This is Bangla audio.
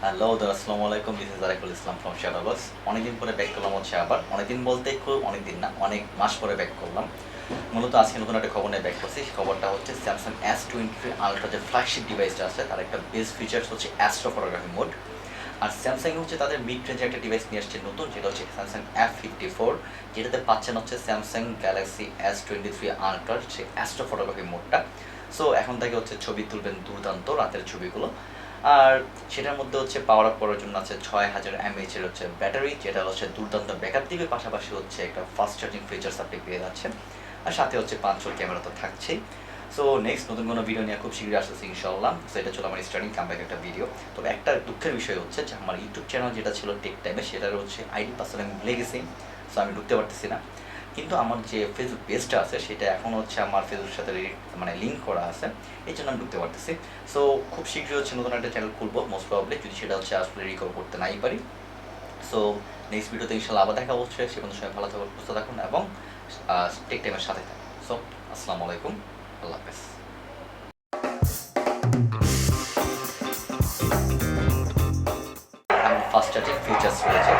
হ্যালো আসসালামু আলাইকুম, this is Ariful Islam from ShareBus. অনেকদিন পরে ব্যাক করলাম হচ্ছে আবার, অনেকদিন বলতে খুব অনেকদিন না, অনেক মাস পরে ব্যাক করলাম। মূলত আজকে নতুন একটা খবর নিয়ে ব্যাক করছি। খবরটা হচ্ছে স্যামসাং S23 আলট্রা যে ফ্ল্যাগশিপ ডিভাইসটা আছে তার একটা বেস্ট ফিচার্স হচ্ছে অ্যাস্ট্রো ফটোগ্রাফি মোড। আর স্যামসাং হচ্ছে তাদের মিড রেঞ্জে একটা ডিভাইস নিয়ে আসছে নতুন, যেটা হচ্ছে স্যামসাং F54, যেটাতে পাচ্ছেন হচ্ছে স্যামসাং গ্যালাক্সি S23 আলট্রার সেই অ্যাস্ট্রো ফটোগ্রাফি মোডটা। সো এখন থেকে হচ্ছে ছবি তুলবেন দুর্দান্ত রাতের ছবিগুলো। আর সেটার মধ্যে হচ্ছে পাওয়ার আপ করার জন্য আছে 6000 mAh এর হচ্ছে ব্যাটারি, যেটা হচ্ছে দুর্দান্ত ব্যাকআপ দিবে, পাশাপাশি হচ্ছে একটা ফাস্ট চার্জিং ফিচার্স আপনি পেয়ে যাচ্ছেন। আর সাথে হচ্ছে 500 ক্যামেরা তো থাকছেই। সো নেক্সট নতুন কোনো ভিডিও নিয়ে খুব শীঘ্রই আসতেছি ইনশাল্লাহ। সো এটা ছিল আমার স্টার্টিং কামব্যাক একটা ভিডিও। তবে একটা দুঃখের বিষয় হচ্ছে যে আমার ইউটিউব চ্যানেল যেটা ছিল টেক টাইমে, সেটার হচ্ছে আইডি পাসওয়ার্ড আমি ভুলে গেছি। সো আমি ঢুকতে পারতেছি না। কিন্তু আমার যে ফেসবুক পেজটা আছে সেটা এখন হচ্ছে আমার ফেসবুকের সাথে লিঙ্ক করা আছে, এই জন্য আমি ঢুকতে পারতেছি। সো খুব শীঘ্রই হচ্ছে নতুন একটা চ্যানেল খুলবো মোস্ট প্রবাবলি, যদি সেটা হচ্ছে আসলে রিকভার করতে নাই পারি। সো নেক্সট ভিডিওতে ইনশাল্লাহ আবার দেখা হচ্ছে। সে পর্যন্ত সবাই ভালো থাকুন, সুস্থ থাকুন এবং টেক টাইমের সাথে থাকুন। সো আসসালামু আলাইকুম, আল্লাহ হাফেজ। ফাস্ট চার্জিং ফিচার্স রয়েছে,